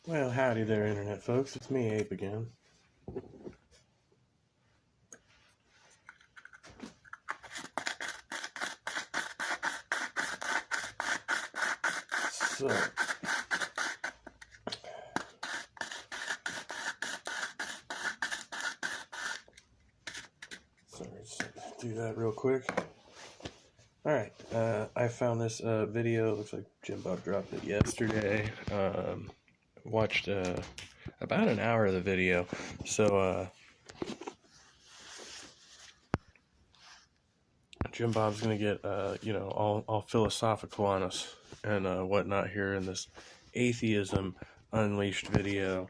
Well, howdy there, Internet folks. It's me, Ape, again. So, sorry, just do that real quick. Alright, I found this video. Looks like JimBob dropped it yesterday. Watched about an hour of the video. So, JimBob's gonna get, all philosophical on us and whatnot here in this Atheism Unleashed video.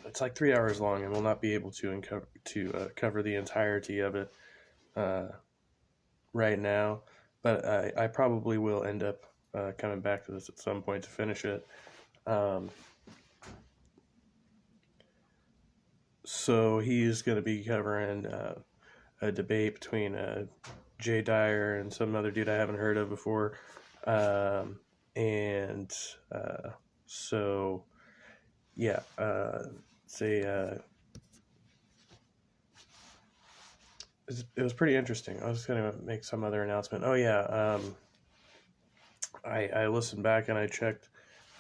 It's like 3 hours long, and we'll not be able to cover the entirety of it right now. But I probably will end up coming back to this at some point to finish it. So he's going to be covering a debate between Jay Dyer and some other dude I haven't heard of before. So, yeah, it was pretty interesting. I was going to make some other announcement. Oh, yeah, I listened back and I checked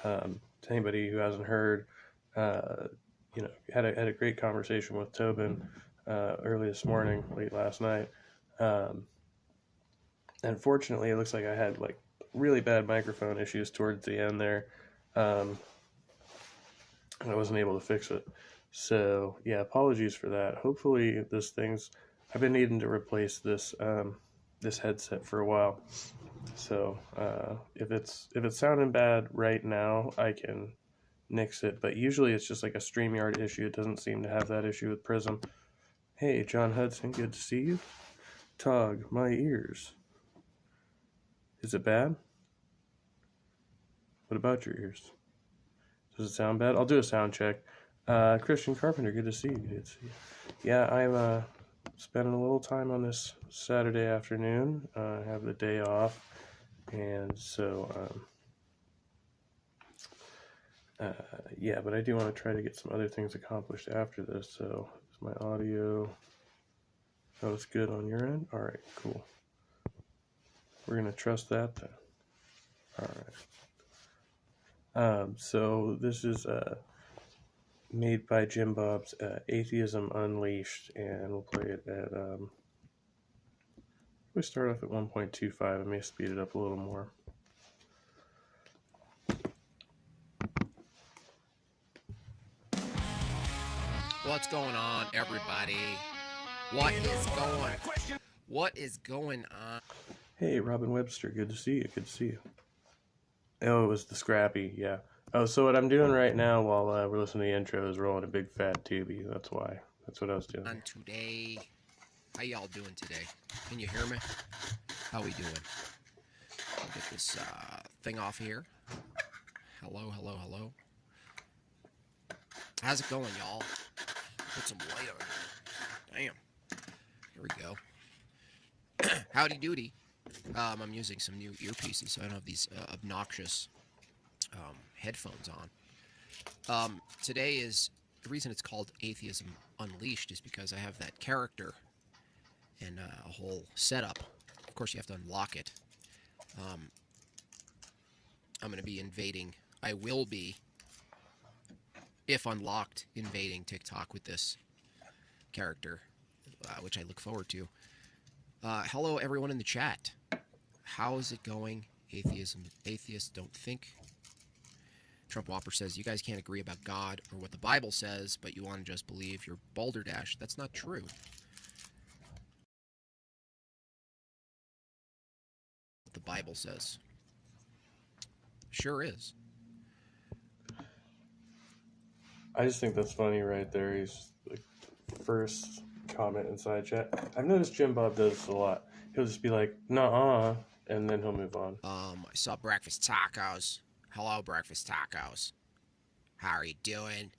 to anybody who hasn't heard, had a great conversation with Tobin early this morning, late last night. Unfortunately, it looks like I had like really bad microphone issues towards the end there. And I wasn't able to fix it. So yeah, apologies for that. Hopefully I've been needing to replace this this headset for a while. So if it's sounding bad right now, I can nix it. But usually it's just like a StreamYard issue. It doesn't seem to have that issue with Prism. Hey, John Hudson, good to see you. Tog, my ears. Is it bad? What about your ears? Does it sound bad? I'll do a sound check. Christian Carpenter, good to see you. Good to see you. Yeah, I'm spending a little time on this Saturday afternoon. I have the day off, and so yeah. But I do want to try to get some other things accomplished after this. So is my audio? Oh, it's good on your end. All right, cool. We're gonna trust that then. All right. So this is made by JimBob's Atheism Unleashed, and we'll play it at we start off at 1.25. I may speed it up a little more. What's going on, everybody? What is going on? Hey, Robin Webster, good to see you. Good to see you. Oh, it was the Scrappy, yeah. Oh, so what I'm doing right now while we're listening to the intro is rolling a big fat tubie. That's why. That's what I was doing. And today, how y'all doing today? Can you hear me? How we doing? I'll get this thing off here. Hello, hello, hello. How's it going, y'all? Put some light on here. Damn. Here we go. Howdy doody. I'm using some new earpieces, so I don't have these obnoxious headphones on. Today is, the reason it's called Atheism Unleashed is because I have that character and a whole setup. Of course, you have to unlock it. I'm going to be invading, I will be, if unlocked, invading TikTok with this character, which I look forward to. Hello, everyone in the chat. How is it going? Atheists don't think. Trump Whopper says, you guys can't agree about God or what the Bible says, but you want to just believe your balderdash. That's not true. What the Bible says. Sure is. I just think that's funny right there. He's like, first comment inside chat. I've noticed JimBob does this a lot. He'll just be like, "Nuh-uh," and then he'll move on. I saw Breakfast Tacos. Hello, Breakfast Tacos. How are you doing?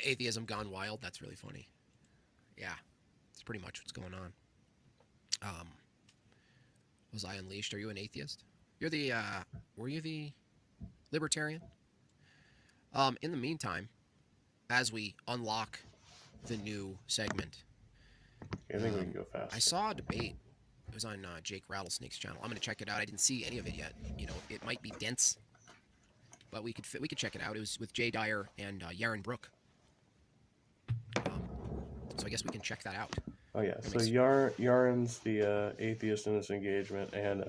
Atheism gone wild. That's really funny. Yeah, that's pretty much what's going on. Was I unleashed? Are you an atheist? You're the, were you the libertarian. In the meantime, as we unlock the new segment, I think we can go fast. I saw a debate. It was on Jake Rattlesnake's channel. I'm gonna check it out. I didn't see any of it yet. You know, it might be dense, but we could check it out. It was with Jay Dyer and Yaron Brook. So I guess we can check that out. Oh yeah, so Yaron's the atheist in this engagement, and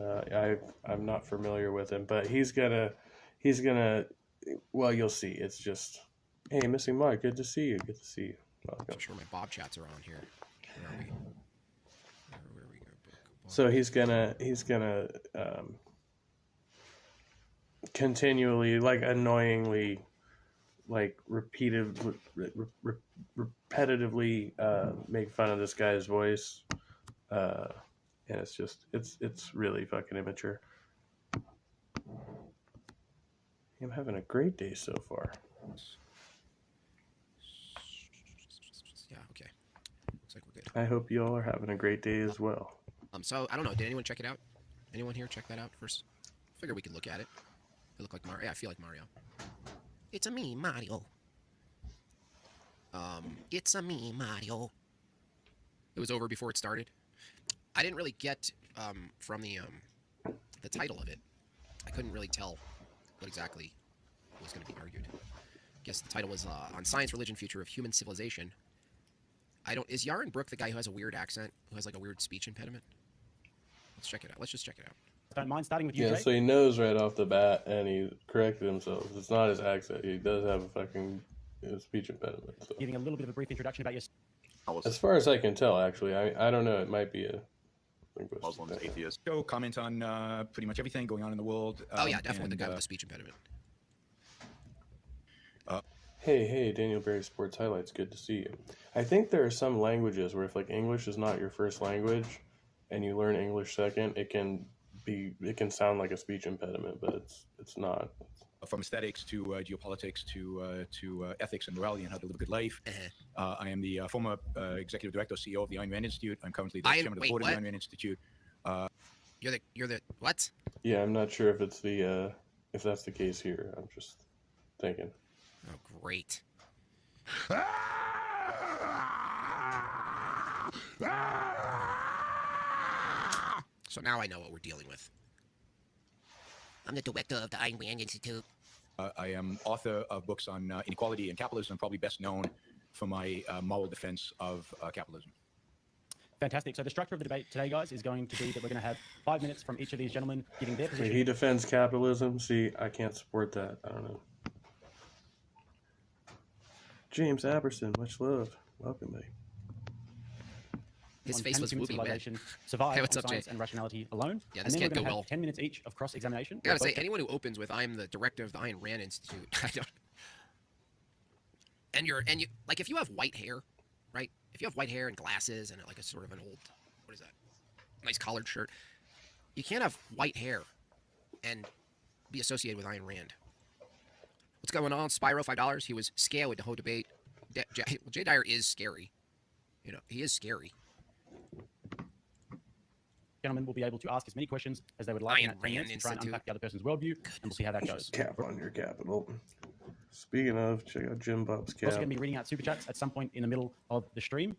I'm not familiar with him, but he's gonna, well, you'll see. It's just, hey, Missing Mark, good to see you. Good to see you. Welcome. I'm sure my Bob chats are on here. Where are we? Where are we? So he's gonna continually, like annoyingly, like repetitively make fun of this guy's voice, and it's just it's really fucking immature. I'm having a great day so far. Yeah, okay. Looks like we're good. I hope you all are having a great day as well. So I don't know. Did anyone check it out? Anyone here check that out first? Figure we could look at it. It look like Mario. Yeah, I feel like Mario. It's a me, Mario. It's a me, Mario. It was over before it started. I didn't really get from the title of it. I couldn't really tell what exactly was going to be argued. I guess the title was on Science, Religion, Future of Human Civilization. Is Yaron Brook the guy who has a weird accent, who has like a weird speech impediment? Let's check it out. Let's just check it out. Don't mind starting with you, Yeah, Jake. so he knows right off the bat, and he corrected himself. It's not his accent. He does have a fucking speech impediment. So. Giving a little bit of a brief introduction about your... As far as I can tell, actually, I don't know. It might be a Muslims, atheists. Go comment on pretty much everything going on in the world. Oh yeah, definitely the guy with the speech impediment. Hey, Daniel Berry Sports Highlights. Good to see you. I think there are some languages where if like English is not your first language, and you learn English second, it can sound like a speech impediment, but it's not. From aesthetics to geopolitics to ethics and morality and how to live a good life. I am the former executive director, CEO of the Ayn Rand Institute. I'm currently the chairman of the board of the Ayn Rand Institute. You're the what? Yeah, I'm not sure if it's the if that's the case here. I'm just thinking. Oh, great. So now I know what we're dealing with. I'm the director of the Ayn Rand Institute. I am author of books on inequality and capitalism, probably best known for my moral defense of capitalism. Fantastic. So the structure of the debate today, guys, is going to be that we're going to have 5 minutes from each of these gentlemen giving their position. He defends capitalism. See, I can't support that. I don't know. James Aberson, much love. Welcome, buddy. His face was moving red. Survive hey, what's on up, science Jay? and rationality alone. Yeah, this can't go well. 10 minutes each of cross-examination. I gotta say, anyone who opens with "I'm the director of the Ayn Rand Institute," I don't. And you like if you have white hair, right? If you have white hair and glasses and like a sort of an old, what is that? Nice collared shirt. You can't have white hair and be associated with Ayn Rand. What's going on? Spyro $5. He was scared with the whole debate. Jay Dyer is scary. You know, he is scary. Gentlemen will be able to ask as many questions as they would like in that 10 minutes to try and unpack the other person's worldview, and we'll see how that goes. Cap on your capital. Speaking of, check out JimBob's cap. We're also going to be reading out super chats at some point in the middle of the stream,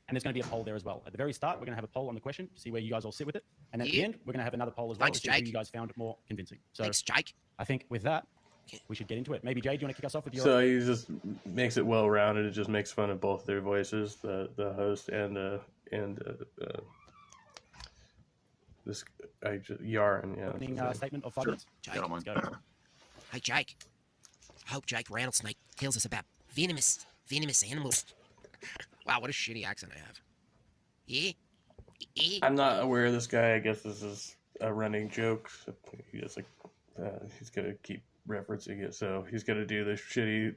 and there's going to be a poll there as well. At the very start, we're going to have a poll on the question to see where you guys all sit with it, and at the end, we're going to have another poll as well to see who you guys found more convincing. So thanks, Jake. I think with that, we should get into it. Maybe Jay, do you want to kick us off with your? So he just makes it well rounded. It just makes fun of both their voices, the host and this Yaron. Yeah. Opening statement of 5 minutes. Jake. Let's go. Hi, Jake. I hope Jake Rattlesnake tells us about venomous animals. Wow, what a shitty accent I have. Yeah. I'm not aware of this guy. I guess this is a running joke. He just like he's gonna keep referencing it. So he's gonna do this shitty.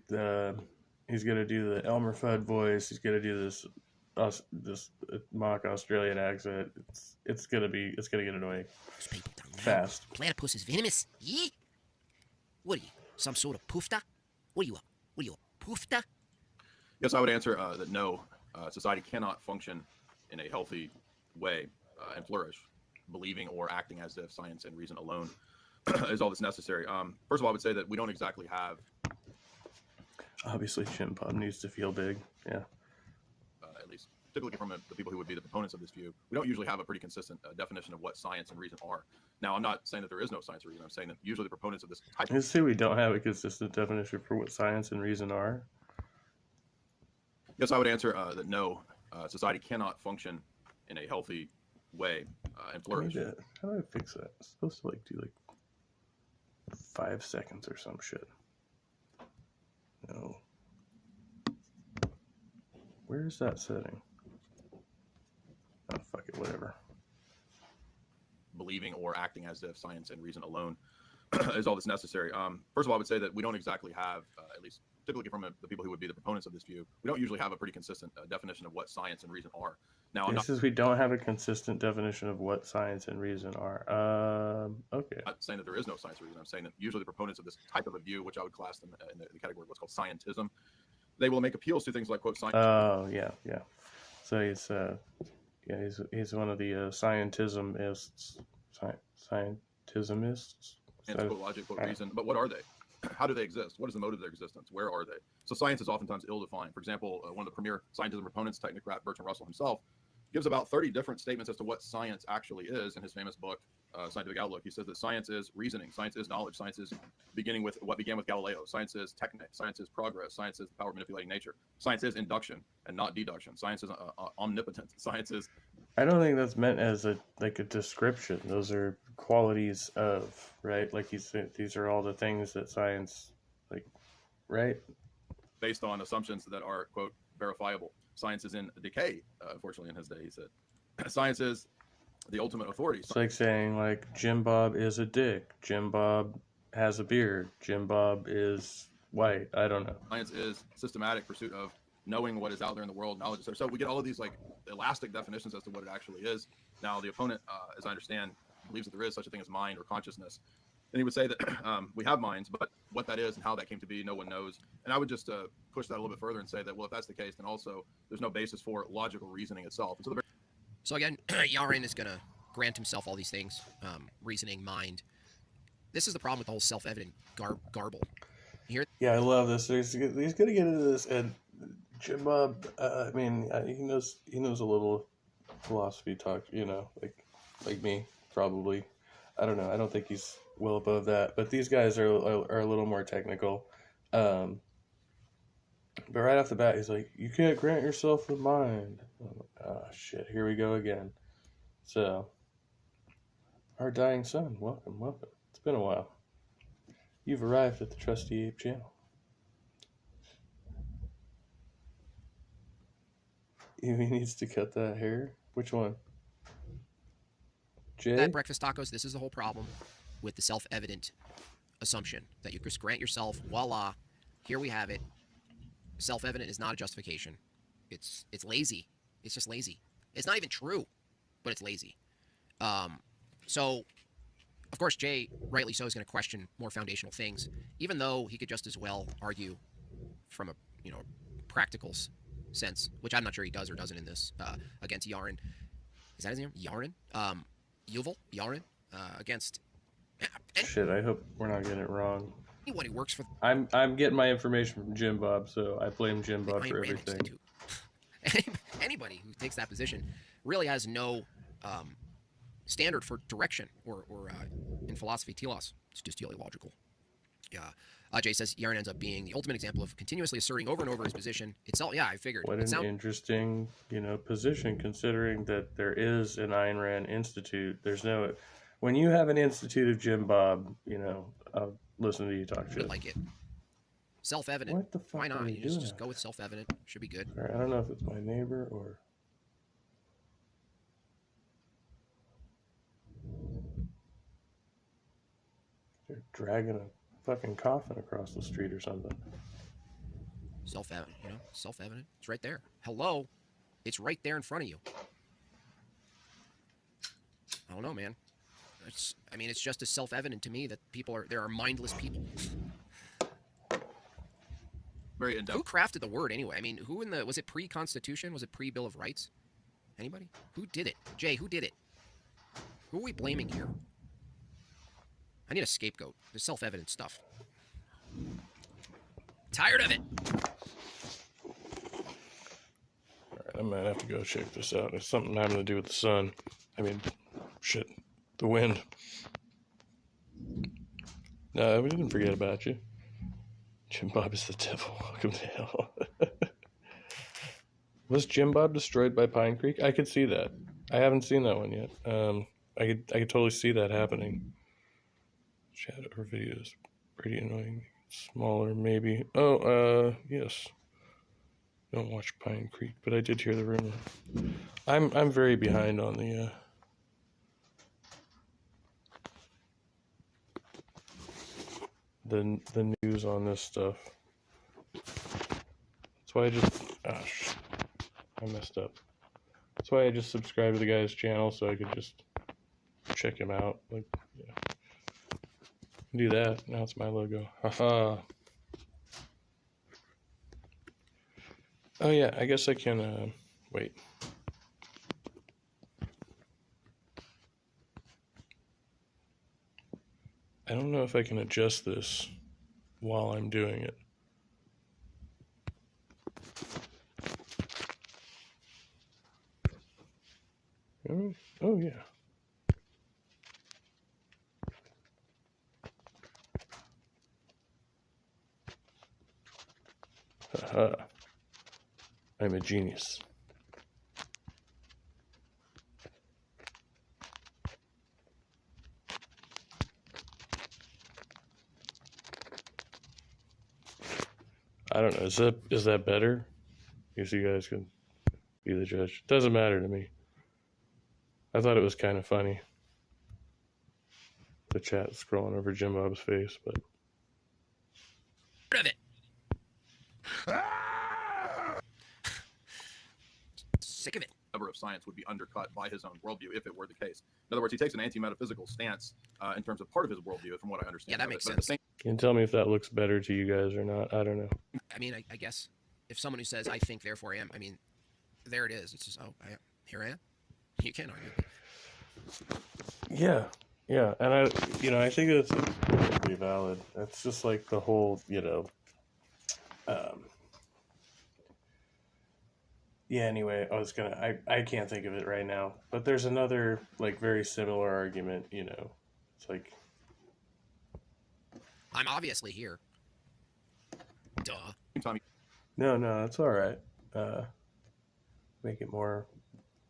He's gonna do the Elmer Fudd voice. He's gonna do this mock Australian accent. It's gonna get annoying. Those people don't know. Fast. Platypus is venomous. Yeah. What are you? Some sort of poofta? What are you a poofta? Yes, I would answer that no, society cannot function in a healthy way and flourish, believing or acting as if science and reason alone is all that's necessary. First of all, I would say that we don't exactly have. Obviously, JimBob needs to feel big. Yeah. At least typically from the people who would be the proponents of this view, we don't usually have a pretty consistent definition of what science and reason are. Now, I'm not saying that there is no science or reason. I'm saying that usually the proponents of this type. You say we don't have a consistent definition for what science and reason are? Yes, I would answer that no, society cannot function in a healthy way and flourish. How do I fix that? It's supposed to like do like 5 seconds or some shit. No. Where's that setting? Oh, fuck it, whatever. Believing or acting as if science and reason alone is all that's necessary. First of all, I would say that we don't exactly have, at least typically from the people who would be the proponents of this view, we don't usually have a pretty consistent definition of what science and reason are. Now, we don't have a consistent definition of what science and reason are. Okay. I'm not saying that there is no science or reason. I'm saying that usually the proponents of this type of a view, which I would class them in the category of what's called scientism, they will make appeals to things like, quote, science. Oh, yeah. So he's one of the scientismists. Scientismists? And quote logic, quote reason. But what are they? How do they exist? What is the motive of their existence? Where are they? So science is oftentimes ill-defined. For example, one of the premier scientism proponents, technocrat Bertrand Russell himself, gives about 30 different statements as to what science actually is in his famous book, Scientific Outlook. He says that science is reasoning, science is knowledge, science is beginning with what began with Galileo, science is technique, science is progress, science is the power of manipulating nature, science is induction and not deduction, science is omnipotent, science is. I don't think that's meant as a description. Those are qualities of, right? Like these are all the things that science, like, right? Based on assumptions that are, quote, verifiable. Science is in decay, unfortunately, in his day, he said. Science is the ultimate authority. It's like saying, like, JimBob is a dick. JimBob has a beard. JimBob is white. I don't know. Science is systematic pursuit of knowing what is out there in the world, knowledge is there. So we get all of these, like, elastic definitions as to what it actually is. Now, the opponent, as I understand, believes that there is such a thing as mind or consciousness. And he would say that we have minds, but what that is and how that came to be, no one knows. And I would just push that a little bit further and say that, well, if that's the case, then also there's no basis for logical reasoning itself. And so again, Yaren is going to grant himself all these things, reasoning, mind. This is the problem with the whole self-evident garble. Yeah, I love this. He's going to get into this, and JimBob, I mean, he knows a little philosophy talk, like me, probably. I don't know. I don't think he's well above that, but these guys are a little more technical. But right off the bat, he's like, "You can't grant yourself a mind." Oh shit! Here we go again. So, our dying son, welcome. It's been a while. You've arrived at the Trusty Ape channel. He needs to cut that hair. Which one? Jay? That breakfast tacos. This is the whole problem with the self-evident assumption that you just grant yourself, voila, here we have it. Self-evident is not a justification. It's lazy. It's just lazy. It's not even true, but it's lazy. So, of course, Jay, rightly so, is going to question more foundational things, even though he could just as well argue from a practical sense, which I'm not sure he does or doesn't in this, against Yaren. Is that his name? Yaren? Yuval? Yaren? Against... Shit, I hope we're not getting it wrong. Anyone who works for... I'm getting my information from JimBob, so I blame JimBob for everything. Anybody who takes that position really has no standard for direction or in philosophy, telos. It's just teleological. Yeah. Jay says Yaren ends up being the ultimate example of continuously asserting over and over his position. Itself, yeah, I figured. What an interesting, position, considering that there is an Ayn Rand Institute. There's no... When you have an institute of JimBob, I'll listen to you talk shit. I like it. Self-evident. What the fuck? Why not? Are You just go with self-evident. Should be good. Sorry, I don't know if it's my neighbor or... They're dragging a fucking coffin across the street or something. Self-evident, self-evident. It's right there. Hello? It's right there in front of you. I don't know, man. It's just as self-evident to me that there are mindless people. Very in-depth. Who crafted the word anyway? Was it pre-Constitution? Was it pre-Bill of Rights? Anybody? Who did it? Jay, who did it? Who are we blaming here? I need a scapegoat. There's self-evident stuff. Tired of it. All right, I might have to go check this out. It's something having to do with the sun. I mean, shit, the wind. No, we didn't forget about you. JimBob is the devil. Welcome to hell. Was JimBob destroyed by Pine Creek? I could see that. I haven't seen that one yet. I could totally see that happening. Chat or videos, pretty annoying. Smaller, maybe. Oh, yes. Don't watch Pine Creek, but I did hear the rumor. I'm very behind on the news on this stuff. That's why I just I messed up. That's why I just subscribed to the guy's channel so I could just check him out. Like, yeah. Do that. Now it's my logo. Haha. Oh yeah, I guess I can wait. I don't know if I can adjust this while I'm doing it. Oh yeah. Haha. I'm a genius. I don't know. Is that better? I guess you guys can be the judge. Doesn't matter to me. I thought it was kind of funny. The chat scrolling over JimBob's face, but Rid of it. Sick of it. Of science would be undercut by his own worldview if it were the case. In other words, he takes an anti-metaphysical stance in terms of part of his worldview, from what I understand. Yeah, that makes sense. sense. can you tell me if that looks better to you guys or not? I don't know. I mean, I guess if someone who says I think therefore I am, I mean, there it is. It's just here I am. You can't argue. Yeah, and I think that's pretty valid. That's just like the whole, yeah. Anyway, I can't think of it right now, but there's another like very similar argument. It's like I'm obviously here. Duh. no, that's all right. Make it more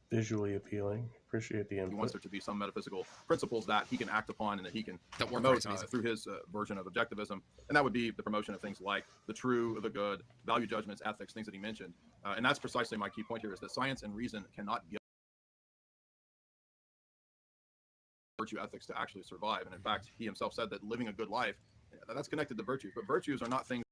visually appealing. Appreciate the input. He wants there to be some metaphysical principles that he can act upon and that he can That work promote for his through his version of objectivism. And that would be the promotion of things like the true, the good, value judgments, ethics, things that he mentioned. And that's precisely my key point here, is that science and reason cannot give virtue ethics to actually survive. And in fact, he himself said that living a good life, that's connected to virtues. But virtues are not things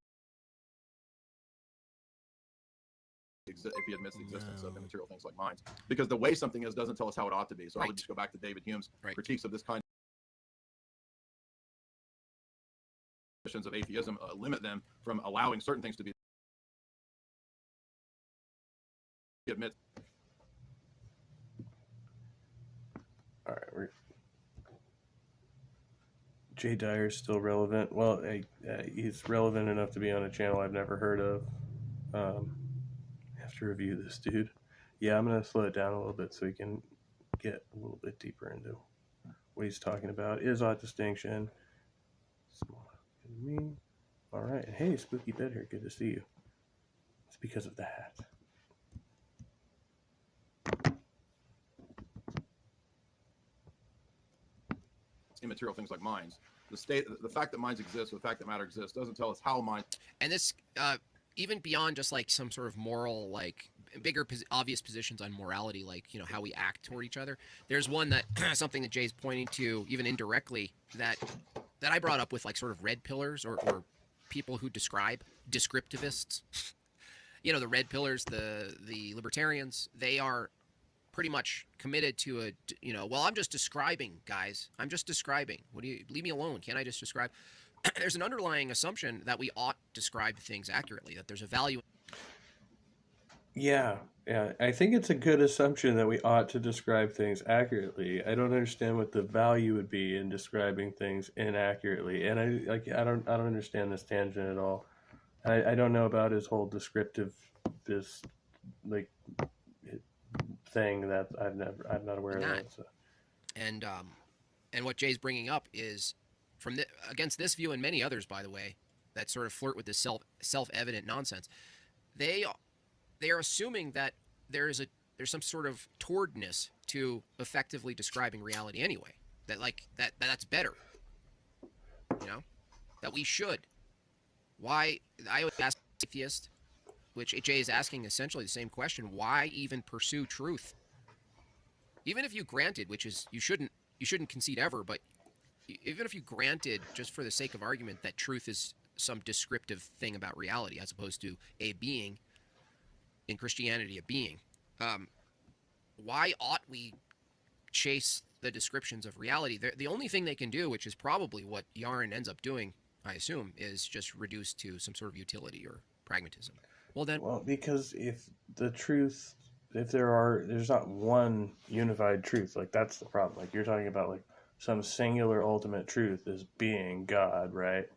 if he admits the existence of immaterial things like minds, because the way something is doesn't tell us how it ought to be. So I would just go back to David Hume's critiques of this kind of atheism, limit them from allowing certain things to be admit. All right, Jay Dyer's still relevant. Well, he's relevant enough to be on a channel I've never heard of. To review this dude. Yeah, I'm gonna slow it down a little bit so we can get a little bit deeper into what he's talking about. Is odd distinction. All right. Hey, Spooky Bed here. Good to see you. It's because of the hat. Immaterial things like minds. The fact that minds exist, or the fact that matter exists, doesn't tell us how mind. And this, even beyond just like some sort of moral, like bigger obvious positions on morality, like how we act toward each other. There's one that something that Jay's pointing to, even indirectly, that I brought up with like sort of red pillars or people who describe descriptivists. The red pillars, the libertarians, they are pretty much committed to well, I'm just describing, guys. I'm just describing. Leave me alone? Can't I just describe? There's an underlying assumption that we ought to describe things accurately, that there's a value. Yeah, yeah. I think it's a good assumption that we ought to describe things accurately. I don't understand what the value would be in describing things inaccurately, and I don't understand this tangent at all. I don't know about his whole descriptive this like thing that I'm not aware of Not. that. So. And what Jay's bringing up is against this view and many others, by the way, that sort of flirt with this self-evident nonsense. They are assuming that there's some sort of towardness to effectively describing reality anyway. That's better. You know, that we should. Why I would ask atheist, which Jay is asking essentially the same question. Why even pursue truth? Even if you granted, which is you shouldn't concede ever, but even if you granted, just for the sake of argument, that truth is some descriptive thing about reality as opposed to a being, in Christianity, a being, why ought we chase the descriptions of reality? The only thing they can do, which is probably what Yarn ends up doing, I assume, is just reduce to some sort of utility or pragmatism. Well, because if the truth, there's not one unified truth, like that's the problem. Like you're talking about like some singular ultimate truth as being God, right?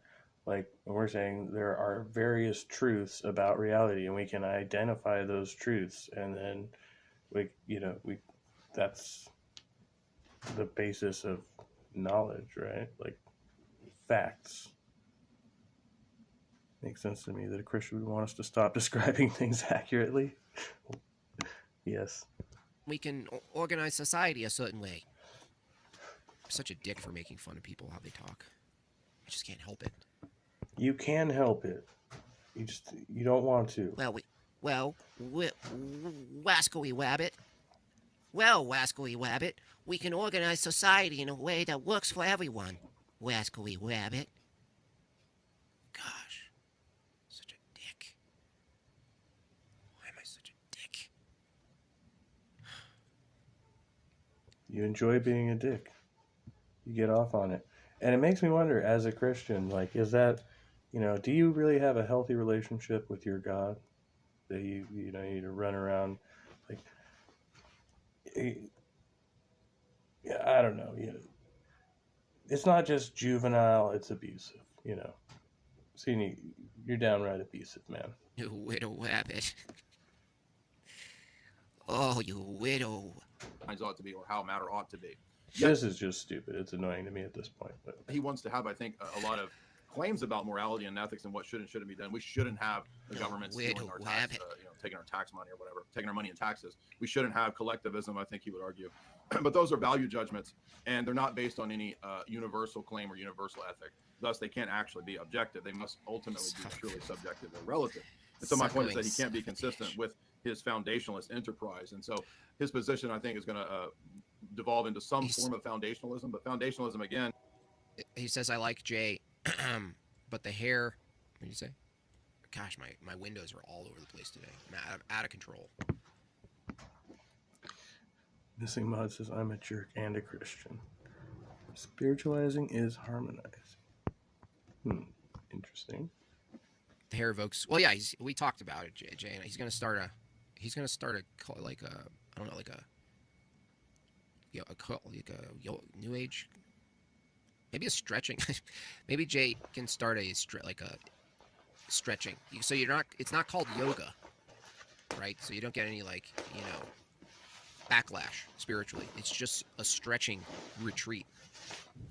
Like we're saying there are various truths about reality, and we can identify those truths, and then that's the basis of knowledge, right? Like facts. Makes sense to me that a Christian would want us to stop describing things accurately. Yes. We can organize society a certain way. I'm such a dick for making fun of people, how they talk. I just can't help it. You can help it. You don't want to. Wascoey Wabbit. Well, Wascoey Wabbit, we can organize society in a way that works for everyone. Wascoey Wabbit. Gosh. Such a dick. Why am I such a dick? You enjoy being a dick. You get off on it. And it makes me wonder, as a Christian, like, is that, do you really have a healthy relationship with your God? That you need to run around, like, I don't know. It's not just juvenile, it's abusive, See, you're downright abusive, man. You widow wabbit. Oh, you widow. Ought to be, or how matter ought to be. This is just stupid. It's annoying to me at this point. But he wants to have, I think, a lot of claims about morality and ethics and what should and shouldn't be done. We shouldn't have the government stealing our tax, taking our tax money or whatever, taking our money in taxes. We shouldn't have collectivism, I think he would argue. But those are value judgments, and they're not based on any universal claim or universal ethic. Thus, they can't actually be objective. They must ultimately be purely subjective or relative. And so my point is that he can't be consistent with his foundationalist enterprise. And so his position, I think, is going to devolve into some form of foundationalism. But foundationalism, again. He says, I like Jay, but the hair, what did you say? Gosh, my windows are all over the place today. I'm out of control. Missing Mod says, I'm a jerk and a Christian. Spiritualizing is harmonizing. Interesting. The hair evokes. Well, yeah, we talked about it, Jay. And he's gonna start a new age. Maybe a stretching. Maybe Jay can start a stretching. So it's not called yoga, right? So you don't get any backlash spiritually. It's just a stretching retreat.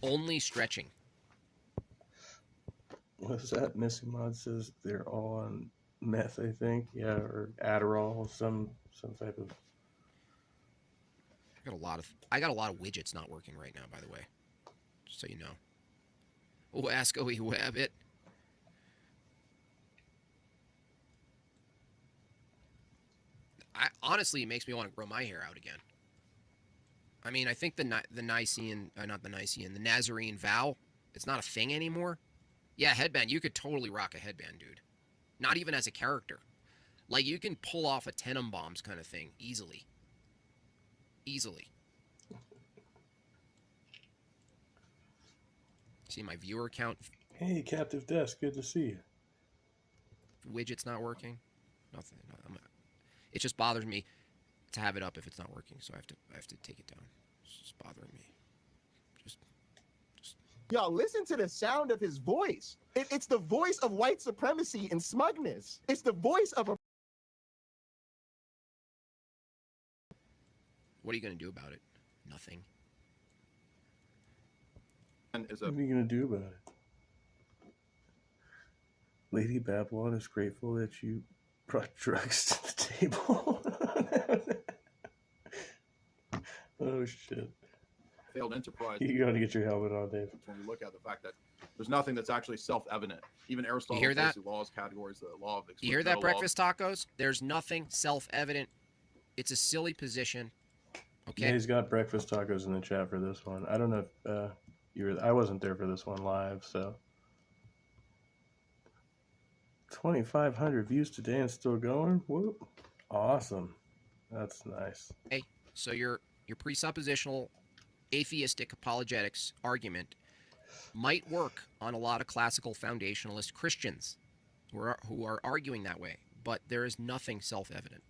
Only stretching. What's that? Missing Mod says they're all on meth, I think. Yeah, or Adderall, some type of. I got a lot of widgets not working right now, by the way. Just so you know. Wascoey Wabbit. Honestly, it makes me want to grow my hair out again. I mean, I think the Nazarene vow, it's not a thing anymore. Yeah, headband. You could totally rock a headband, dude. Not even as a character. Like, you can pull off a Tenenbaums kind of thing easily. Easily. See my viewer count. Hey, Captive Desk. Good to see you. Widget's not working. Nothing. It just bothers me to have it up if it's not working, so I have to take it down. It's just bothering me. Just. Y'all, listen to the sound of his voice. It's the voice of white supremacy and smugness. It's the voice of a... What are you going to do about it? Nothing. What are you going to do about it? Lady Babylon is grateful that you brought drugs to the table. Oh, shit. Failed enterprise. You got to get your helmet on, Dave. When we look at the fact that there's nothing that's actually self-evident. Even Aristotle You hear that? laws, categories, the law of... You hear that, breakfast tacos? There's nothing self-evident. It's a silly position. Okay. Yeah, he's got breakfast tacos in the chat for this one. I don't know if you were... I wasn't there for this one live, so... 2,500 views today and still going? Whoop. Awesome. That's nice. Hey, so your presuppositional atheistic apologetics argument might work on a lot of classical foundationalist Christians who are arguing that way, but there is nothing self-evident.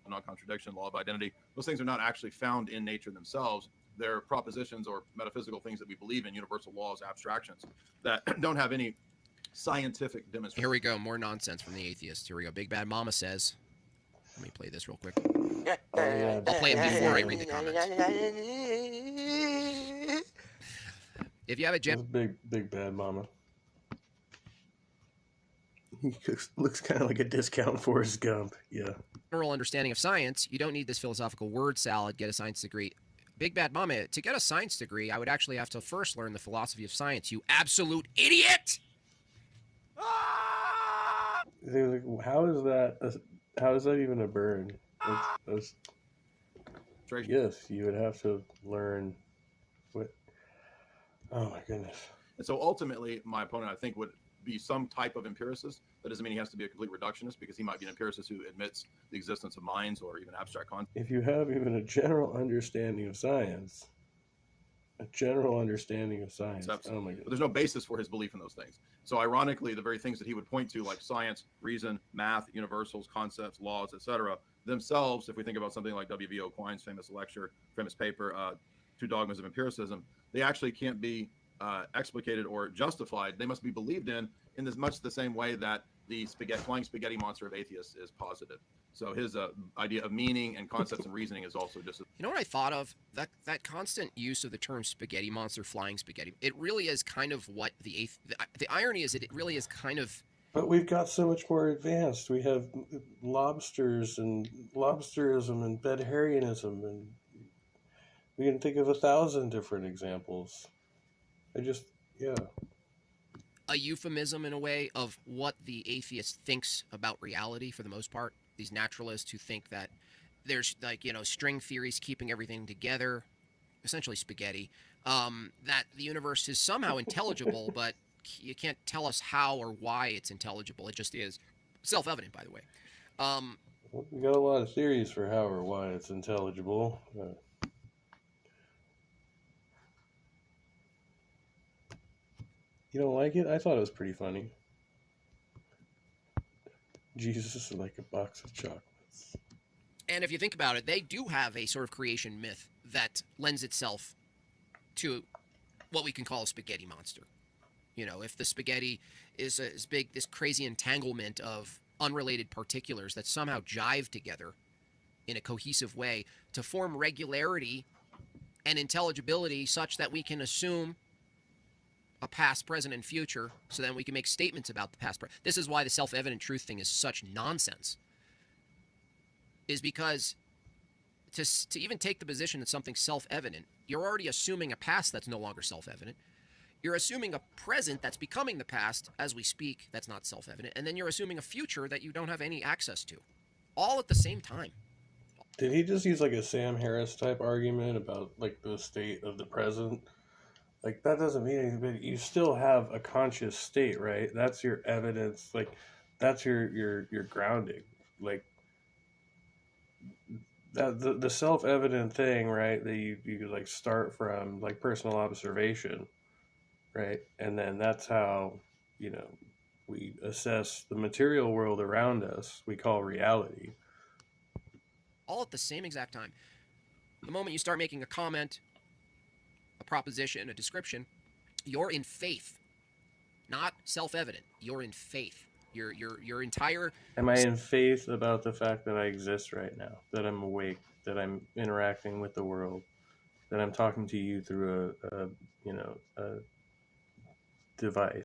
Non-contradiction, law of identity. Those things are not actually found in nature themselves. They're propositions or metaphysical things that we believe in, universal laws, abstractions, that don't have any scientific demonstration. Here we go, more nonsense from the atheists. Here we go. Big Bad Mama says. Let me play this real quick. I'll play it before I read the comments. If you have a big bad mama. He looks kind of like a discount Forrest Gump. Yeah. General understanding of science, you don't need this philosophical word salad. Get a science degree. Big Bad Mama, to get a science degree, I would actually have to first learn the philosophy of science. You absolute idiot! How is that? How is that even a burn? Yes, you would have to learn. What? Oh my goodness! And so ultimately, my opponent, I think, would be some type of empiricist. That doesn't mean he has to be a complete reductionist, because he might be an empiricist who admits the existence of minds or even abstract concepts. If you have even a general understanding of science, oh my god! But there's no basis for his belief in those things. So ironically, the very things that he would point to, like science, reason, math, universals, concepts, laws, etc., themselves, if we think about something like W.V.O. Quine's famous lecture, famous paper, Two Dogmas of Empiricism, they actually can't be explicated or justified. They must be believed in as much the same way that the flying spaghetti monster of atheists is posited. So his idea of meaning and concepts and reasoning is also just... You know what I thought of? That constant use of the term spaghetti monster, flying spaghetti, it really is kind of what the irony is that it really is kind of... But we've got so much more advanced. We have lobsters and lobsterism and bedharianism, and we can think of 1,000 different examples. A euphemism, in a way, of what the atheist thinks about reality for the most part. These naturalists who think that there's, like, string theories keeping everything together, essentially spaghetti, that the universe is somehow intelligible, but you can't tell us how or why it's intelligible. It just is. Self-evident, by the way. We got a lot of theories for how or why it's intelligible. You don't like it? I thought it was pretty funny. Jesus is like a box of chocolates. And if you think about it, they do have a sort of creation myth that lends itself to what we can call a spaghetti monster. If the spaghetti is this crazy entanglement of unrelated particulars that somehow jive together in a cohesive way to form regularity and intelligibility such that we can assume a past, present, and future, so then we can make statements about the past. This is why the self-evident truth thing is such nonsense. Is because to even take the position that something's self-evident, you're already assuming a past that's no longer self-evident. You're assuming a present that's becoming the past as we speak that's not self-evident, and then you're assuming a future that you don't have any access to, all at the same time. Did he just use like a Sam Harris type argument about like the state of the present? Like, that doesn't mean anything, but you still have a conscious state, right? That's your evidence. Like, that's your grounding. Like, the self-evident thing, right, that you could, like, start from, like, personal observation, right? And then that's how, we assess the material world around us, we call reality. all at the same exact time. The moment you start making a comment, a proposition, a description, you're in faith, not self-evident. You're in faith. Your entire. Am I in faith about the fact that I exist right now? That I'm awake? That I'm interacting with the world? That I'm talking to you through a device?